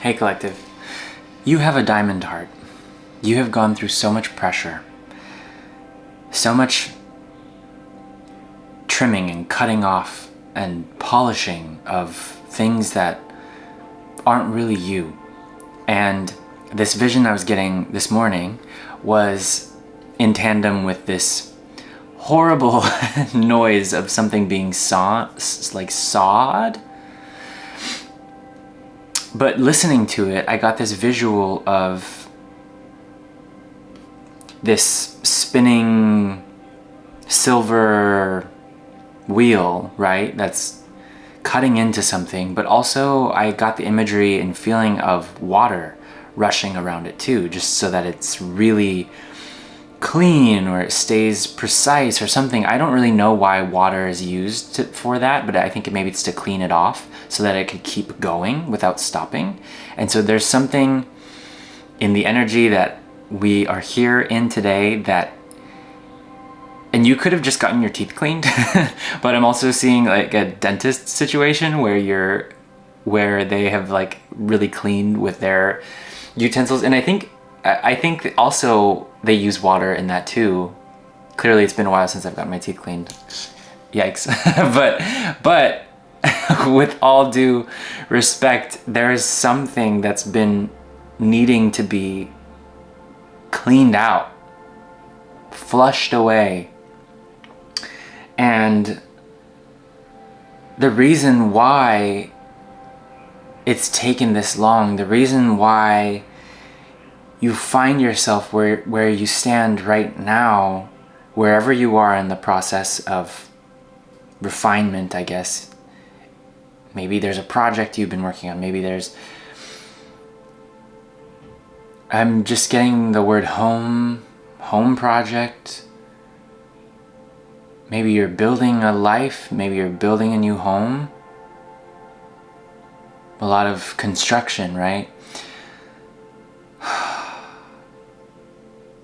Hey Collective, you have a diamond heart. You have gone through so much pressure, so much trimming and cutting off and polishing of things that aren't really you. And this vision I was getting this morning was in tandem with this horrible noise of something being sawed. But listening to it, I got this visual of this spinning silver wheel, right? That's cutting into something, but also I got the imagery and feeling of water rushing around it too, just so that it's really clean or it stays precise or something. I don't really know why water is used for that, but I think maybe it's to clean it off so that it could keep going without stopping. And so there's something in the energy that we are here in today that, and you could have just gotten your teeth cleaned, but I'm also seeing like a dentist situation where they have like really cleaned with their utensils. And I think also they use water in that too. Clearly it's been a while since I've gotten my teeth cleaned. Yikes. but with all due respect, there is something that's been needing to be cleaned out, flushed away. And the reason why it's taken this long, the reason why you find yourself where you stand right now, wherever you are in the process of refinement, I guess. Maybe there's a project you've been working on. Maybe I'm just getting the word home project. Maybe you're building a life. Maybe you're building a new home. A lot of construction, right?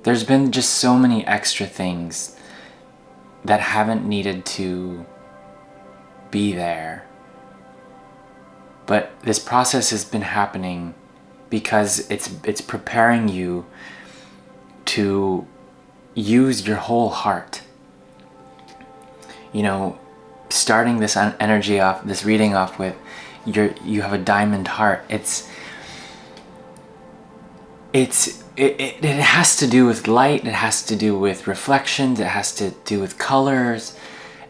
There's been just so many extra things that haven't needed to be there. But this process has been happening because it's preparing you to use your whole heart. You know, starting this energy off, this reading off with you have a diamond heart. It has to do with light, it has to do with reflections, it has to do with colors,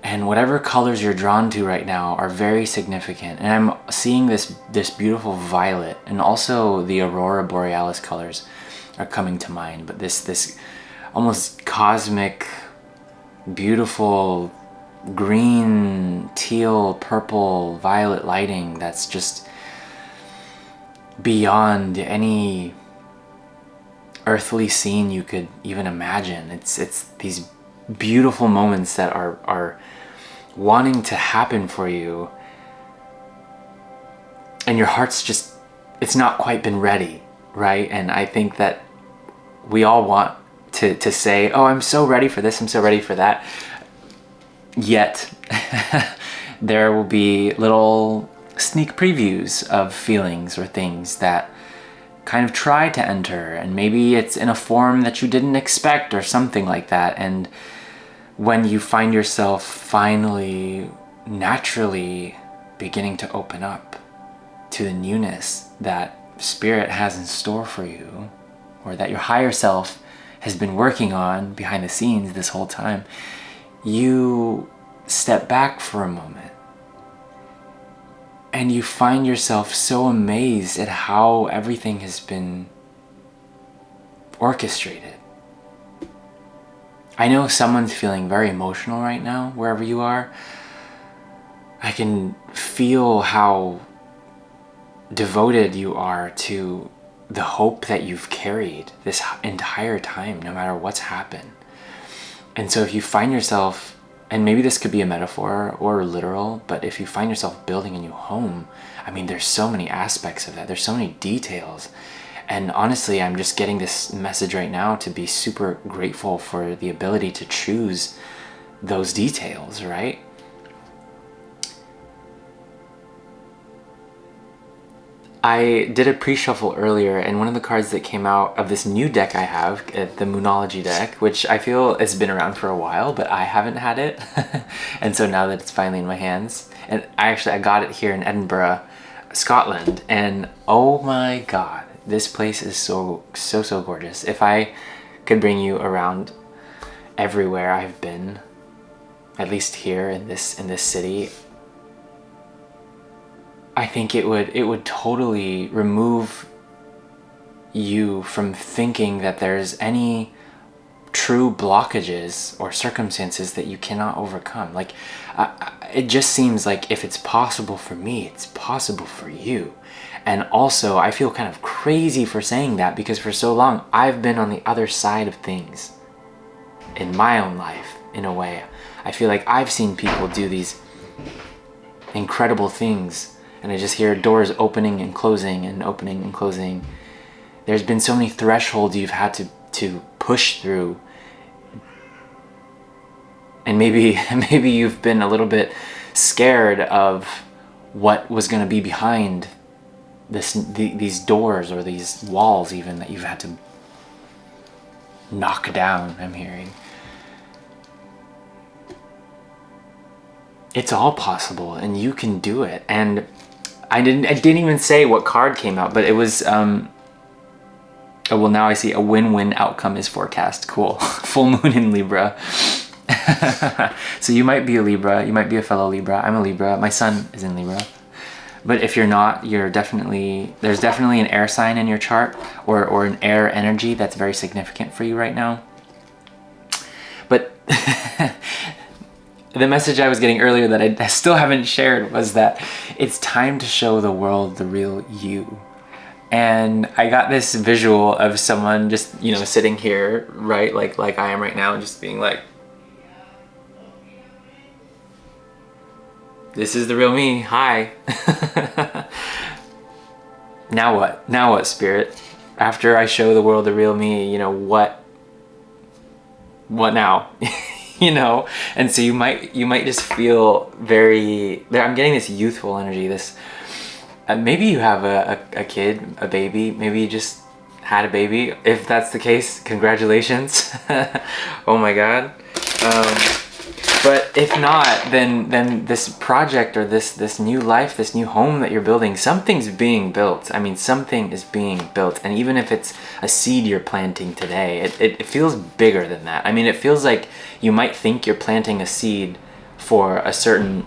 and whatever colors you're drawn to right now are very significant. And I'm seeing this beautiful violet, and also the aurora borealis colors are coming to mind, but this almost cosmic, beautiful green, teal, purple, violet lighting that's just beyond any earthly scene you could even imagine. It's these beautiful moments that are wanting to happen for you, and your heart's just, it's not quite been ready, right? And I think that we all want to say, oh, I'm so ready for this, I'm so ready for that. Yet there will be little sneak previews of feelings or things that kind of try to enter, and maybe it's in a form that you didn't expect or something like that. And when you find yourself finally naturally beginning to open up to the newness that spirit has in store for you, or that your higher self has been working on behind the scenes this whole time, you step back for a moment and you find yourself so amazed at how everything has been orchestrated. I know someone's feeling very emotional right now, wherever you are. I can feel how devoted you are to the hope that you've carried this entire time, no matter what's happened. And so if you find yourself, and maybe this could be a metaphor or literal, but if you find yourself building a new home, I mean, there's so many aspects of that. There's so many details. And honestly, I'm just getting this message right now to be super grateful for the ability to choose those details, right? I did a pre-shuffle earlier, and one of the cards that came out of this new deck I have, the Moonology deck, which I feel has been around for a while, but I haven't had it. And so now that it's finally in my hands, and I got it here in Edinburgh, Scotland, and oh my god, this place is so gorgeous. If I could bring you around everywhere I've been, at least here in this city, I think it would totally remove you from thinking that there's any true blockages or circumstances that you cannot overcome. Like, it just seems like if it's possible for me, it's possible for you. And also, I feel kind of crazy for saying that, because for so long I've been on the other side of things in my own life. In a way, I feel like I've seen people do these incredible things, and I just hear doors opening and closing and opening and closing. There's been so many thresholds you've had to push through. And maybe you've been a little bit scared of what was going to be behind these doors or these walls even that you've had to knock down, I'm hearing. It's all possible, and you can do it. And I didn't even say what card came out, but it was oh, well, now I see a win-win outcome is forecast. Cool. Full moon in Libra. So you might be a Libra, you might be a fellow Libra. I'm a Libra. My son is in Libra. But if you're not, there's definitely an air sign in your chart, or an air energy that's very significant for you right now. But the message I was getting earlier that I still haven't shared was that it's time to show the world the real you. And I got this visual of someone just, sitting here, right? Like I am right now, and just being like, this is the real me, hi. Now what? Now what, Spirit? After I show the world the real me, what now? And so you might just feel very, I'm getting this youthful energy, this, maybe you have a kid, a baby, maybe you just had a baby. If that's the case, congratulations. Oh my God. But if not, then this project, or this new life, this new home that you're building, something's being built. I mean, something is being built. And even if it's a seed you're planting today, it feels bigger than that. I mean, it feels like you might think you're planting a seed for a certain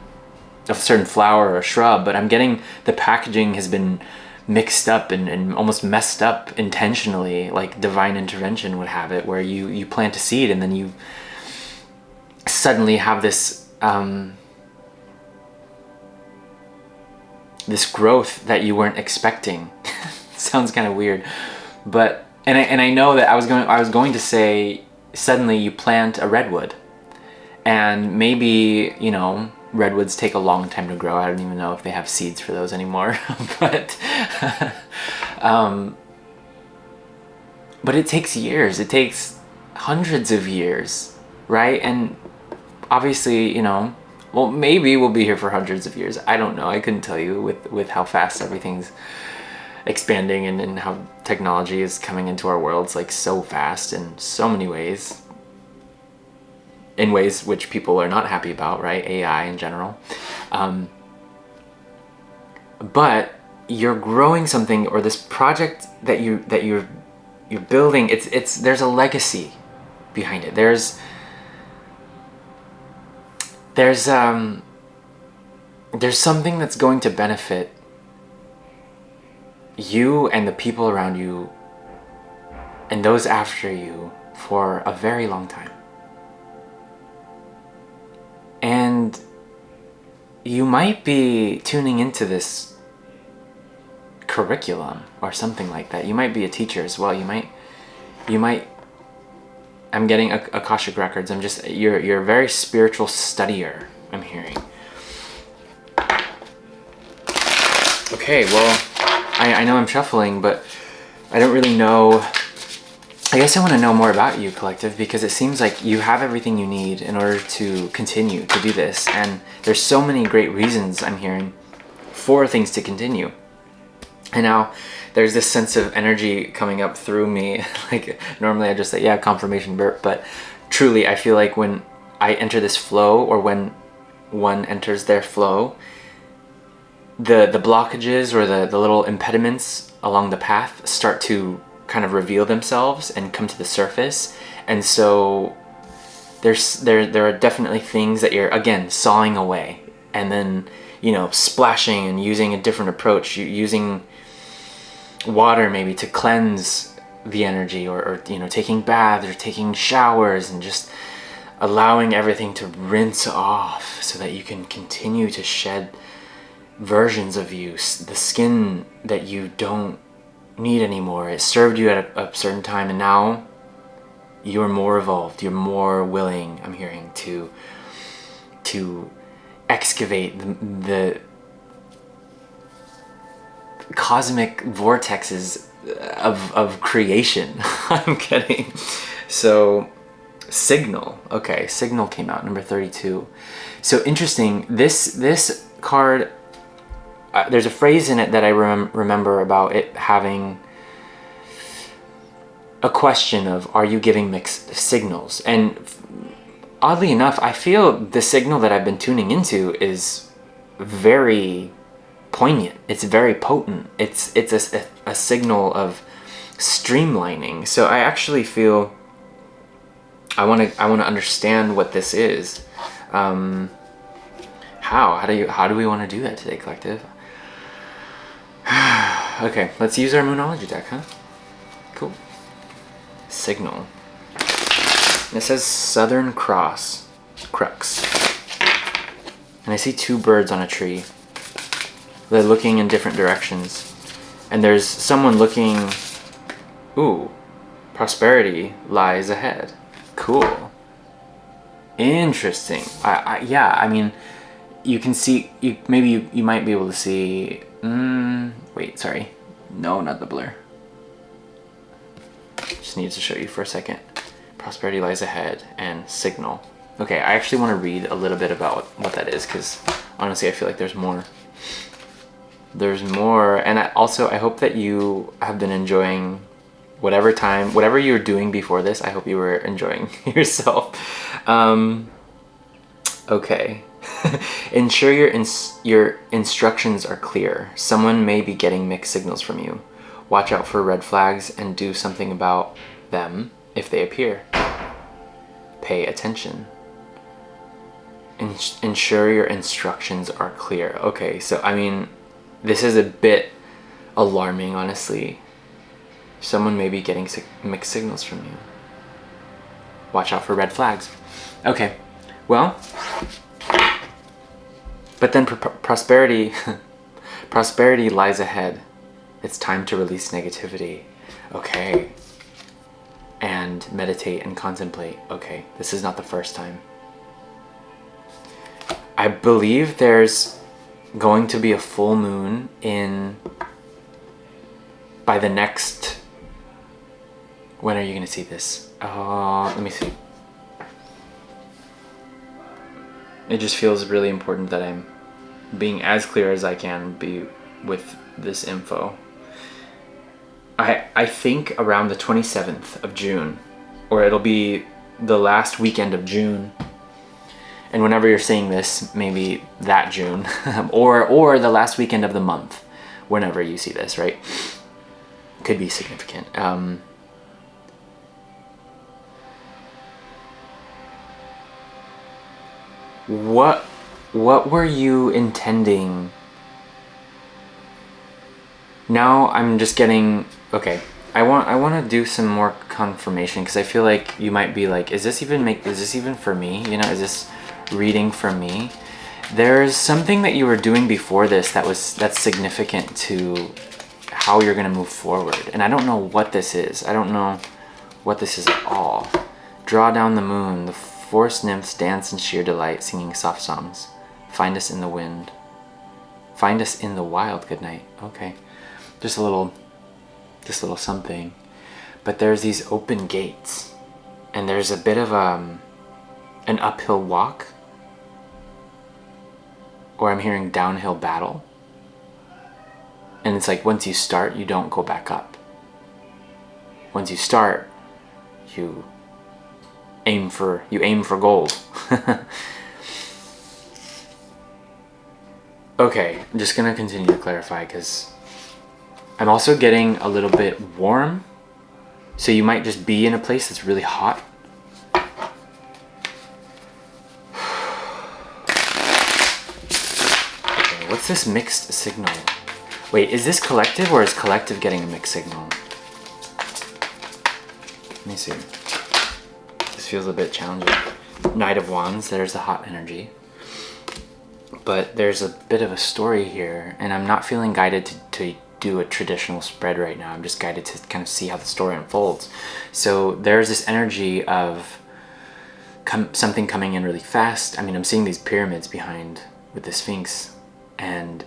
flower or shrub, but I'm getting the packaging has been mixed up and almost messed up intentionally, like divine intervention would have it, where you plant a seed and then you suddenly have this this growth that you weren't expecting. Sounds kind of weird, but and I know that I was going to say, suddenly you plant a redwood, and maybe redwoods take a long time to grow. I don't even know if they have seeds for those anymore. But it takes years. It takes hundreds of years, right? And obviously, well, maybe we'll be here for hundreds of years. I don't know. I couldn't tell you with how fast everything's expanding and how technology is coming into our worlds, like, so fast in so many ways. In ways which people are not happy about, right? AI in general. But you're growing something, or this project that you're building. It's there's a legacy behind it. There's something that's going to benefit you and the people around you and those after you for a very long time. And you might be tuning into this curriculum or something like that. You might be a teacher as well. You might I'm getting Akashic records. You're a very spiritual studier, I'm hearing. Okay, well, I know I'm shuffling, but I don't really know. I guess I want to know more about you, Collective, because it seems like you have everything you need in order to continue to do this. And there's so many great reasons, I'm hearing, for things to continue. And now there's this sense of energy coming up through me. Like normally I just say, yeah, confirmation burp, but truly I feel like when I enter this flow, or when one enters their flow, the blockages or the little impediments along the path start to kind of reveal themselves and come to the surface. And so there are definitely things that you're, again, sawing away, and then, you know, splashing and using a different approach, using water maybe to cleanse the energy, or you know, taking baths or taking showers and just allowing everything to rinse off so that you can continue to shed versions of you, the skin that you don't need anymore. It served you at a certain time, and now you're more evolved, you're more willing, I'm hearing, to excavate the cosmic vortexes of creation. I'm kidding. So signal. Okay, signal came out, number 32. So interesting. This card, there's a phrase in it that I remember about it having a question of, are you giving mixed signals? And oddly enough, I feel the signal that I've been tuning into is very poignant. It's very potent. It's a signal of streamlining. So I actually feel I want to understand what this is. How do we want to do that today, collective? Okay, let's use our Moonology deck, huh? Cool. Signal. And it says Southern Cross, Crux. And I see two birds on a tree. They're looking in different directions. And there's someone looking, ooh, prosperity lies ahead. Cool. Interesting. Yeah, I mean, you can see, you might be able to see, wait, sorry. No, not the blur. Just need to show you for a second. Prosperity lies ahead and signal. Okay, I actually want to read a little bit about what that is, because honestly I feel like there's more. There's more, and I hope that you have been enjoying whatever you were doing before this. I hope you were enjoying yourself. Okay. Ensure your instructions are clear. Someone may be getting mixed signals from you. Watch out for red flags and do something about them if they appear. Pay attention. Ensure your instructions are clear. Okay, so I mean, this is a bit alarming, honestly. Someone may be getting mixed signals from you. Watch out for red flags. Okay, well, but then prosperity lies ahead. It's time to release negativity. Okay. And meditate and contemplate. Okay, this is not the first time. I believe there's going to be a full moon by the next, when are you going to see this? Let me see. It just feels really important that I'm being as clear as I can be with this info. I think around the 27th of June, or it'll be the last weekend of June. And whenever you're seeing this, maybe that June, or the last weekend of the month, whenever you see this, right? Could be significant. What were you intending? Now I'm just getting, okay, I want to do some more confirmation, because I feel like you might be like, is this even for me? You know, is this reading for me? There's something that you were doing before this that's significant to how you're going to move forward. And I don't know what this is. I don't know what this is at all. Draw down the moon. The forest nymphs dance in sheer delight, singing soft songs. Find us in the wind. Find us in the wild. Good night. Okay. Just a little something. But there's these open gates. And there's a bit of an uphill walk. Or I'm hearing downhill battle. And it's like once you start, you don't go back up. Once you start, you aim for gold. Okay, I'm just gonna continue to clarify because I'm also getting a little bit warm. So you might just be in a place that's really hot. Okay, what's this mixed signal? Wait, is this collective or is collective getting a mixed signal? Let me see. This feels a bit challenging. Knight of Wands, there's the hot energy. But there's a bit of a story here, and I'm not feeling guided to do a traditional spread right now. I'm just guided to kind of see how the story unfolds. So there's this energy of something coming in really fast. I mean, I'm seeing these pyramids behind with the Sphinx, and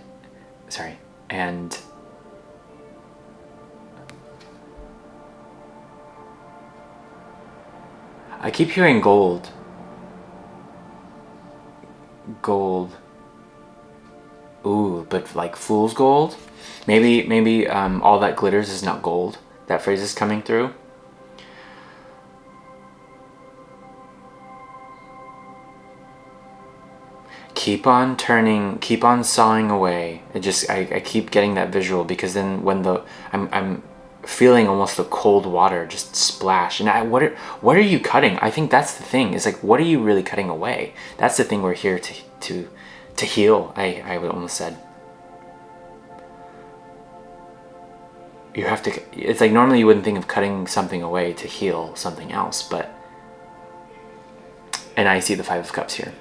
I keep hearing gold. Ooh, but like fool's gold? Maybe all that glitters is not gold. That phrase is coming through. Keep on turning, keep on sawing away. I keep getting that visual, because then when I'm feeling almost the cold water just splash. And what are you cutting? I think that's the thing. It's like, what are you really cutting away? That's the thing we're here to heal. I would almost said. You have to, it's like normally you wouldn't think of cutting something away to heal something else, but, and I see the Five of Cups here.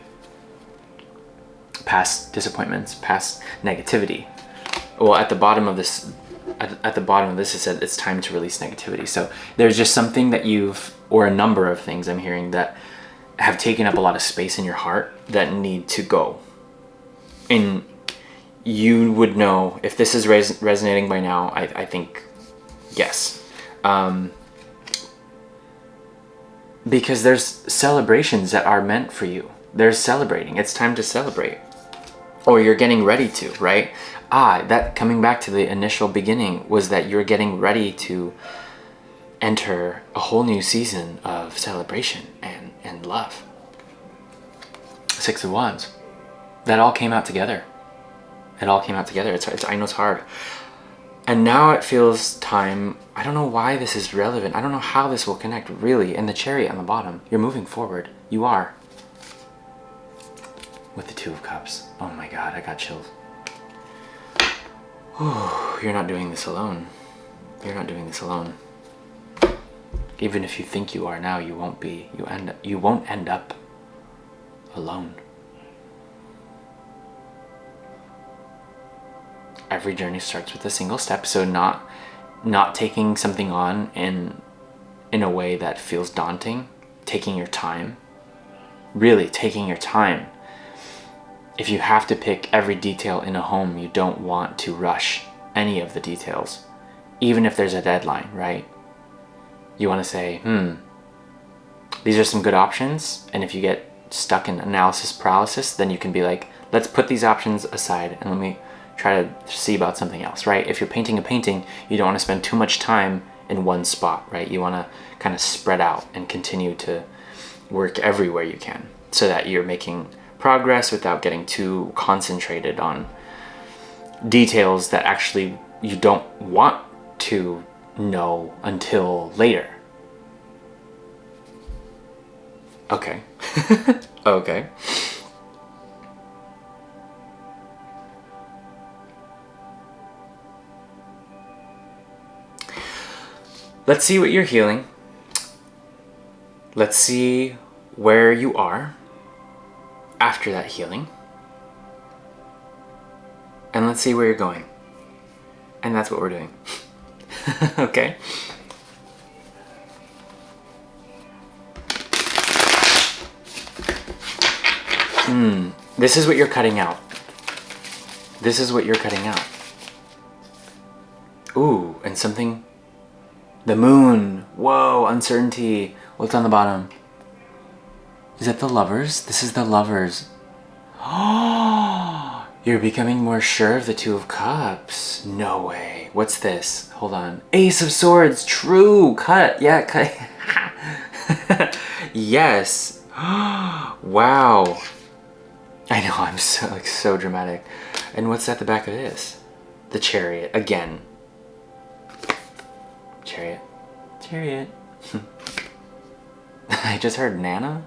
Past disappointments, past negativity. Well, at the bottom of this it said it's time to release negativity. So there's just something that or a number of things I'm hearing that have taken up a lot of space in your heart that need to go. And you would know if this is resonating by now. I think yes, because there's celebrations that are meant for you. There's celebrating. It's time to celebrate, or you're getting ready to, right? That coming back to the initial beginning was that you're getting ready to enter a whole new season of celebration and love. Six of Wands. That all came out together. It all came out together. It's I know it's hard. And now it feels time. I don't know why this is relevant. I don't know how this will connect really. And the Chariot on the bottom. You're moving forward. You are. With the Two of Cups. Oh my God, I got chills. Whew, you're not doing this alone. You're not doing this alone. Even if you think you are now, you won't be. You won't end up alone. Every journey starts with a single step, so not taking something on in a way that feels daunting, taking your time. Really taking your time. If you have to pick every detail in a home, you don't want to rush any of the details, even if there's a deadline, right? You want to say, these are some good options, and if you get stuck in analysis paralysis, then you can be like, let's put these options aside and let me try to see about something else, right? If you're painting a painting, you don't want to spend too much time in one spot, right? You want to kind of spread out and continue to work everywhere you can so that you're making progress without getting too concentrated on details that actually you don't want to know until later. Okay. Okay. Let's see what you're healing. Let's see where you are after that healing. And let's see where you're going. And that's what we're doing. Okay? This is what you're cutting out. This is what you're cutting out. Ooh, and something. The moon. Whoa, uncertainty. What's on the bottom? Is that the Lovers? This is the Lovers. Oh, You're becoming more sure of the Two of Cups. No way. What's this? Hold on. Ace of Swords. True. Cut. Yeah, cut. Yes. Wow. I know, I'm so dramatic. And what's at the back of this? The Chariot. Again. Chariot. Chariot. I just heard Nana.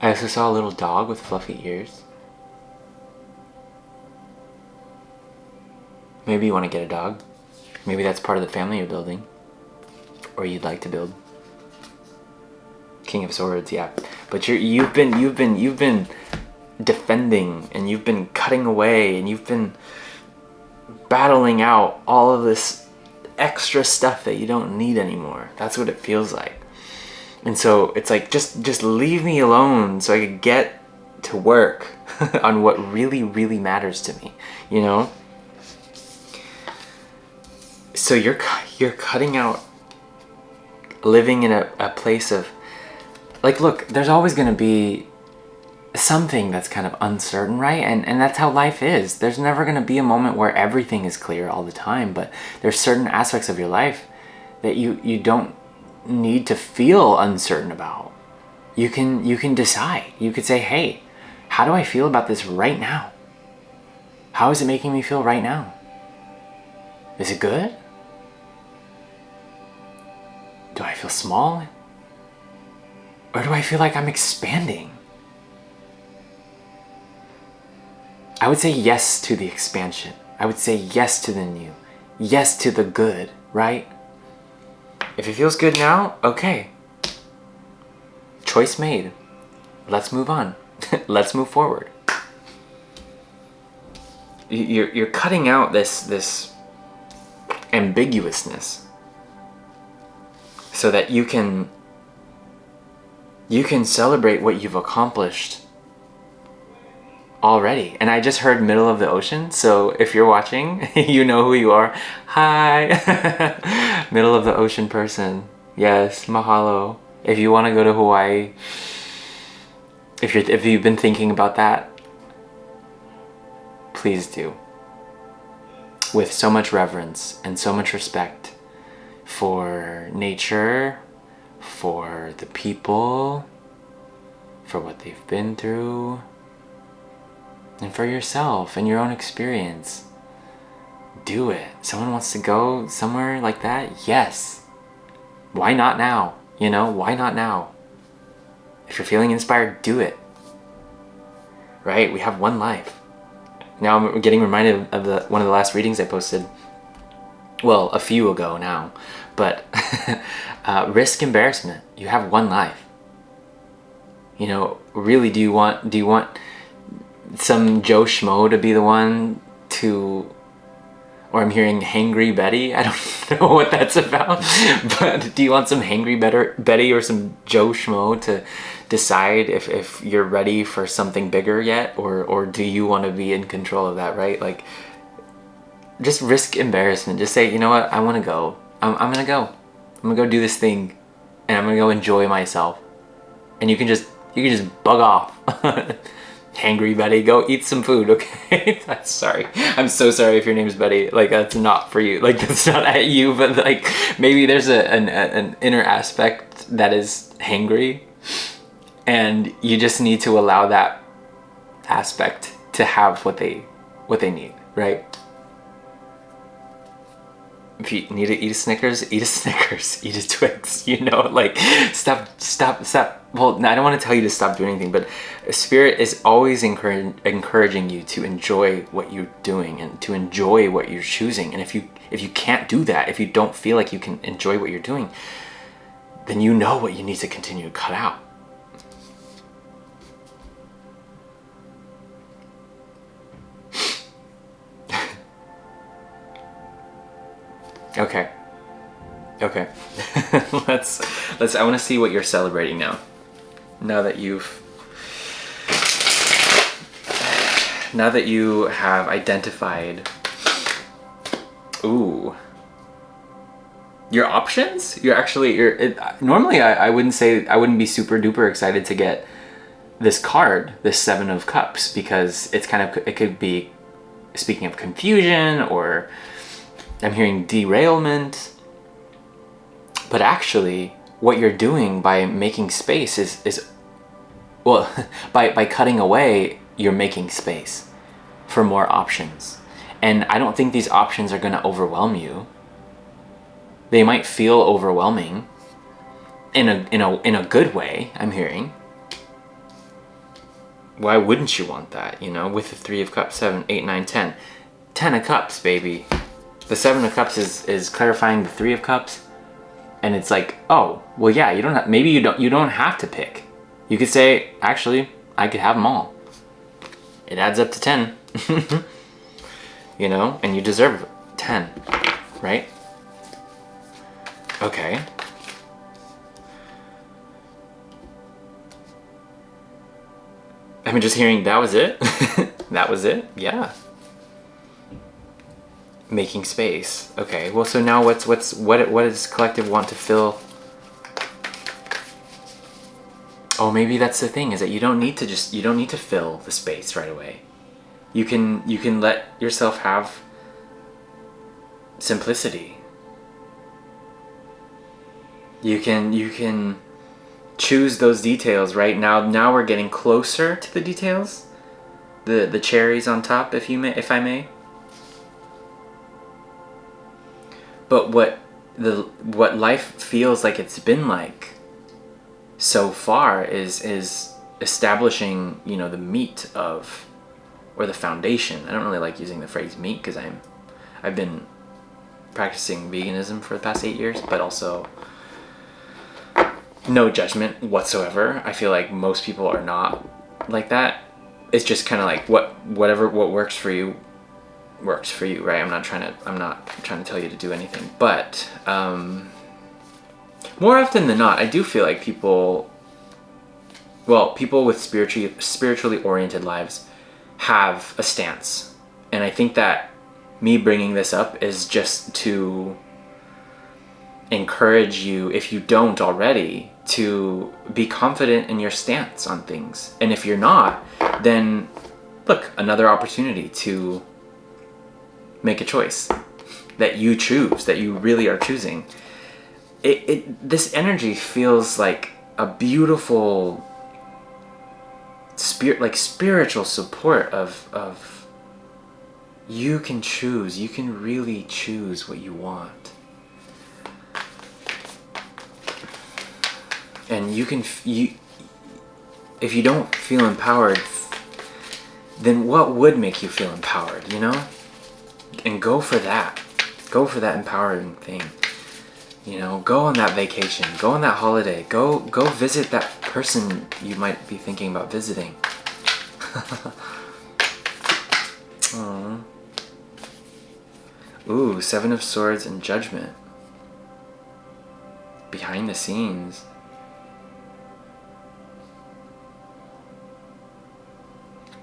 I also saw a little dog with fluffy ears. Maybe you want to get a dog. Maybe that's part of the family you're building. Or you'd like to build. King of Swords, yeah. But you've been defending, and you've been cutting away, and you've been battling out all of this extra stuff that you don't need anymore. That's what it feels like. And so it's like, just leave me alone so I could get to work on what really, really matters to me, you know? So you're cutting out living in a place of, like, look, there's always going to be something that's kind of uncertain, right? And that's how life is. There's never going to be a moment where everything is clear all the time, but there's certain aspects of your life that you don't need to feel uncertain about. You can decide. You could say, hey, how do I feel about this right now? How is it making me feel right now? Is it good? Do I feel small? Or do I feel like I'm expanding? I would say yes to the expansion. I would say yes to the new. Yes to the good, right? If it feels good now, okay. Choice made. Let's move on. Let's move forward. You're cutting out this ambiguousness so that you can celebrate what you've accomplished already. And I just heard middle of the ocean, so if you're watching, you know who you are. Hi. Middle of the ocean person. Yes, mahalo. If you want to go to Hawaii, if you've been thinking about that, please do. With so much reverence and so much respect for nature, for the people, for what they've been through, and for yourself and your own experience. Do it. Someone wants to go somewhere like that? Yes. Why not now? You know, why not now? If you're feeling inspired, do it. Right? We have one life. Now I'm getting reminded of one of the last readings I posted. Well, a few ago now. But risk embarrassment. You have one life. You know, really, do you want some Joe Schmo to be the one to, or I'm hearing Hangry Betty? I don't know what that's about. But do you want some Hangry Betty or some Joe Schmo to decide if you're ready for something bigger yet? Or do you want to be in control of that, right? Like, just risk embarrassment. Just say, you know what, I want to go. I'm going to go. I'm going to go do this thing. And I'm going to go enjoy myself. And you can just bug off. Hangry Betty, go eat some food, okay? Sorry. I'm so sorry if your name's Betty. Like, that's not for you. Like, that's not at you, but like, maybe there's an inner aspect that is hangry, and you just need to allow that aspect to have what they need, right? If you need to eat a Snickers, eat a Snickers, eat a Twix, you know, like, stop. Well, I don't want to tell you to stop doing anything, but Spirit is always encouraging you to enjoy what you're doing and to enjoy what you're choosing. And if you can't do that, if you don't feel like you can enjoy what you're doing, then you know what you need to continue to cut out. Okay. let's I want to see what you're celebrating now. Now that you have identified your options. Normally I wouldn't be super duper excited to get this card, this Seven of Cups, because it's kind of, it could be speaking of confusion, or I'm hearing derailment. But actually, what you're doing by making space is well, by cutting away, you're making space for more options. And I don't think these options are going to overwhelm you. They might feel overwhelming in a good way, I'm hearing. Why wouldn't you want that, you know, with the Three of Cups, 7, 8, 9, 10. 10 of Cups, baby. The Seven of Cups is clarifying the Three of Cups. And it's like, oh, well, yeah, you don't have, maybe you don't have to pick. You could say, actually, I could have them all. It adds up to 10. You know, and you deserve 10, right? Okay. I'm just hearing that was it. That was it. Yeah. Making space. Okay. Well, so now what does collective want to fill? Oh, maybe that's the thing, is that you don't need to fill the space right away. You can let yourself have simplicity. You can choose those details, right? Now we're getting closer to the details. The cherries on top, if I may. But what life feels like it's been like so far is establishing, you know, the meat of, or the foundation. I don't really like using the phrase meat because I've been practicing veganism for the past 8 years, but also no judgment whatsoever. I feel like most people are not like that. It's just kind of like what works for you works for you, right? I'm not trying to tell you to do anything, but more often than not, I do feel like people with spiritually oriented lives have a stance. And I think that me bringing this up is just to encourage you, if you don't already, to be confident in your stance on things. And if you're not, then look, another opportunity to make a choice that you choose, that you really are choosing. This energy feels like a beautiful spiritual support of you can choose. You can really choose what you want. And if you don't feel empowered, then what would make you feel empowered, you know? And go for that. Go for that empowering thing. You know, go on that vacation. Go on that holiday. Go visit that person you might be thinking about visiting. Aww. Ooh, Seven of Swords and Judgment. Behind the scenes.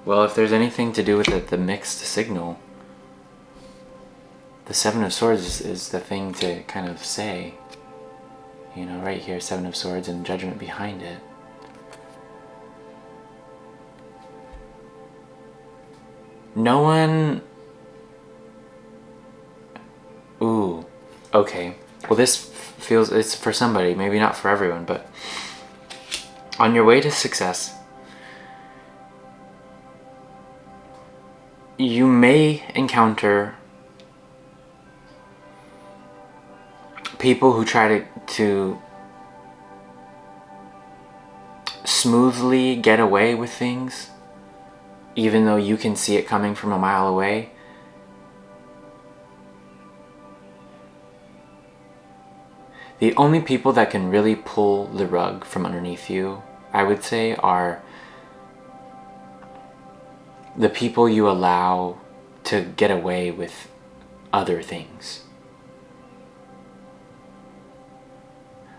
Well, if there's anything to do with the mixed signal, the Seven of Swords is the thing to kind of say. You know, right here, Seven of Swords and Judgment behind it. No one... Ooh, okay. Well, this feels, it's for somebody, maybe not for everyone, but on your way to success, you may encounter people who try to smoothly get away with things, even though you can see it coming from a mile away. The only people that can really pull the rug from underneath you, I would say, are the people you allow to get away with other things.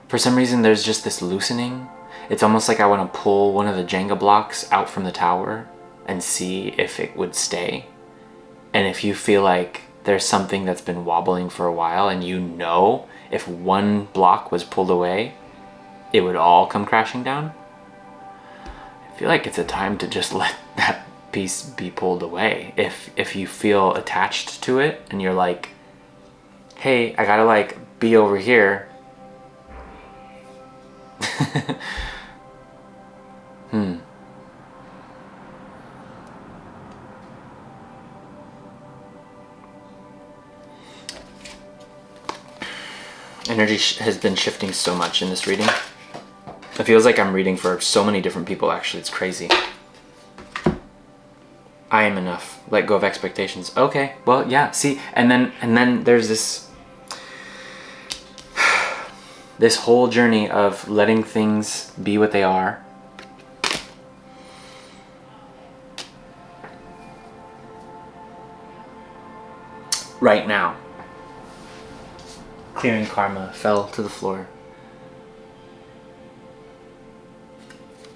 For some reason, there's just this loosening. It's almost like I want to pull one of the Jenga blocks out from the tower and see if it would stay. And if you feel like there's something that's been wobbling for a while, and you know if one block was pulled away, it would all come crashing down. feel like it's a time to just let that piece be pulled away. If you feel attached to it and you're like, hey, I gotta like be over here. Energy has been shifting so much in this reading. It feels like I'm reading for so many different people, actually. It's crazy. I am enough. Let go of expectations. Okay, well, yeah, see, and then there's this whole journey of letting things be what they are. Right now. Clearing karma fell to the floor.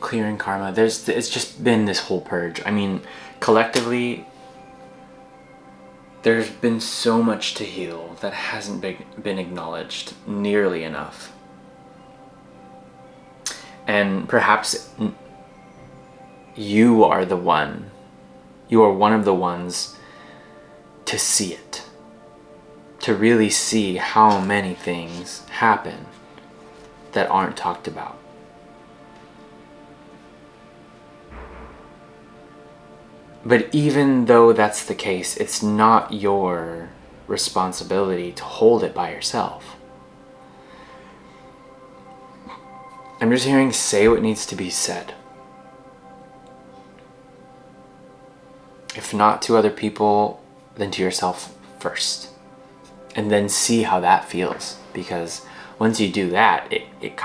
Clearing karma. It's just been this whole purge. I mean, collectively, there's been so much to heal that hasn't been acknowledged nearly enough. And perhaps you are one of the ones to see it. To really see how many things happen that aren't talked about. But even though that's the case, it's not your responsibility to hold it by yourself. I'm just hearing, say what needs to be said. If not to other people, then to yourself first. And then see how that feels. Because once you do that, it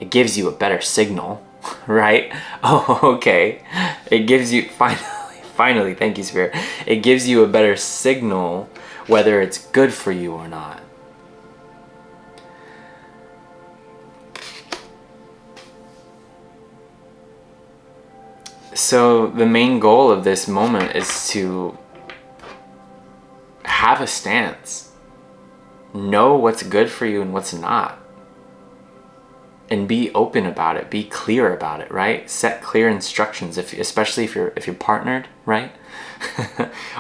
gives you a better signal, right? Oh, okay. It gives you, finally, thank you, Spirit. It gives you a better signal whether it's good for you or not. So the main goal of this moment is to have a stance. Know what's good for you and what's not. And be open about it. Be clear about it, right? Set clear instructions, especially if you're partnered, right?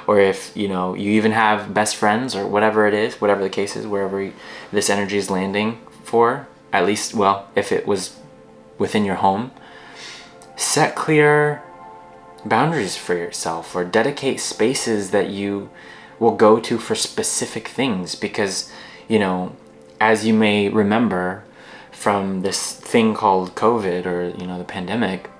Or if you even have best friends or whatever it is, whatever the case is, wherever this energy is landing for, at least, well, if it was within your home, set clear boundaries for yourself or dedicate spaces that you will go to for specific things, because as you may remember from this thing called COVID or the pandemic,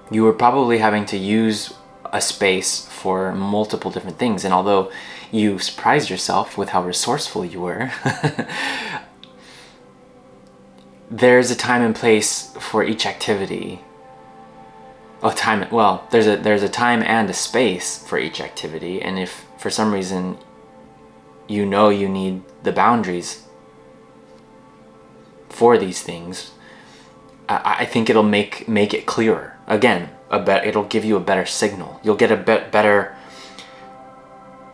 you were probably having to use a space for multiple different things. And although you surprised yourself with how resourceful you were, there's a time and place for each activity. There's a time and a space for each activity, and if for some reason you need the boundaries for these things, I think it'll make it clearer. Again, it'll give you a better signal. You'll get a bit better.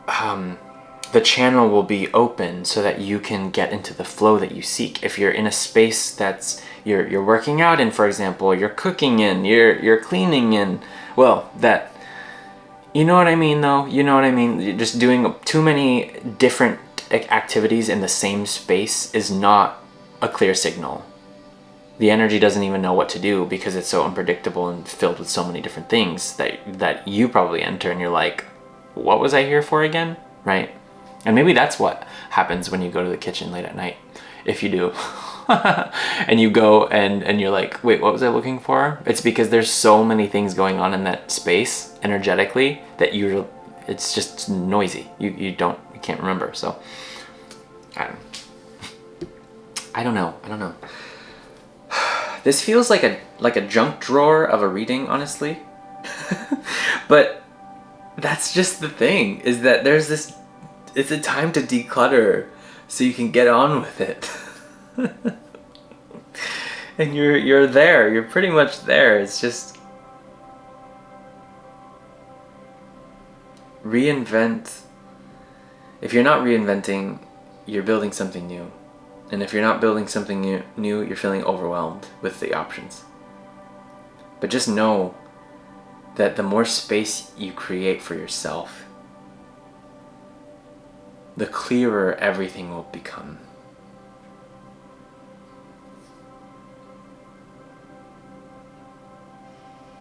The channel will be open so that you can get into the flow that you seek. If you're in a space that's you're working out in, for example, you're cooking in, you're cleaning in, well, that, you know what I mean though? You know what I mean? You're just doing too many different activities in the same space is not a clear signal. The energy doesn't even know what to do because it's so unpredictable and filled with so many different things that you probably enter and you're like, what was I here for again? Right? And maybe that's what happens when you go to the kitchen late at night, if you do. And you go and you're like, wait, what was I looking for? It's because there's so many things going on in that space energetically that it's just noisy. You can't remember. So I don't know. This feels like a junk drawer of a reading, honestly. But that's just the thing, is that there's this, it's a time to declutter so you can get on with it. And you're there. You're pretty much there. It's just reinvent. If you're not reinventing, you're building something new. And if you're not building something new, you're feeling overwhelmed with the options. But just know that the more space you create for yourself, the clearer everything will become.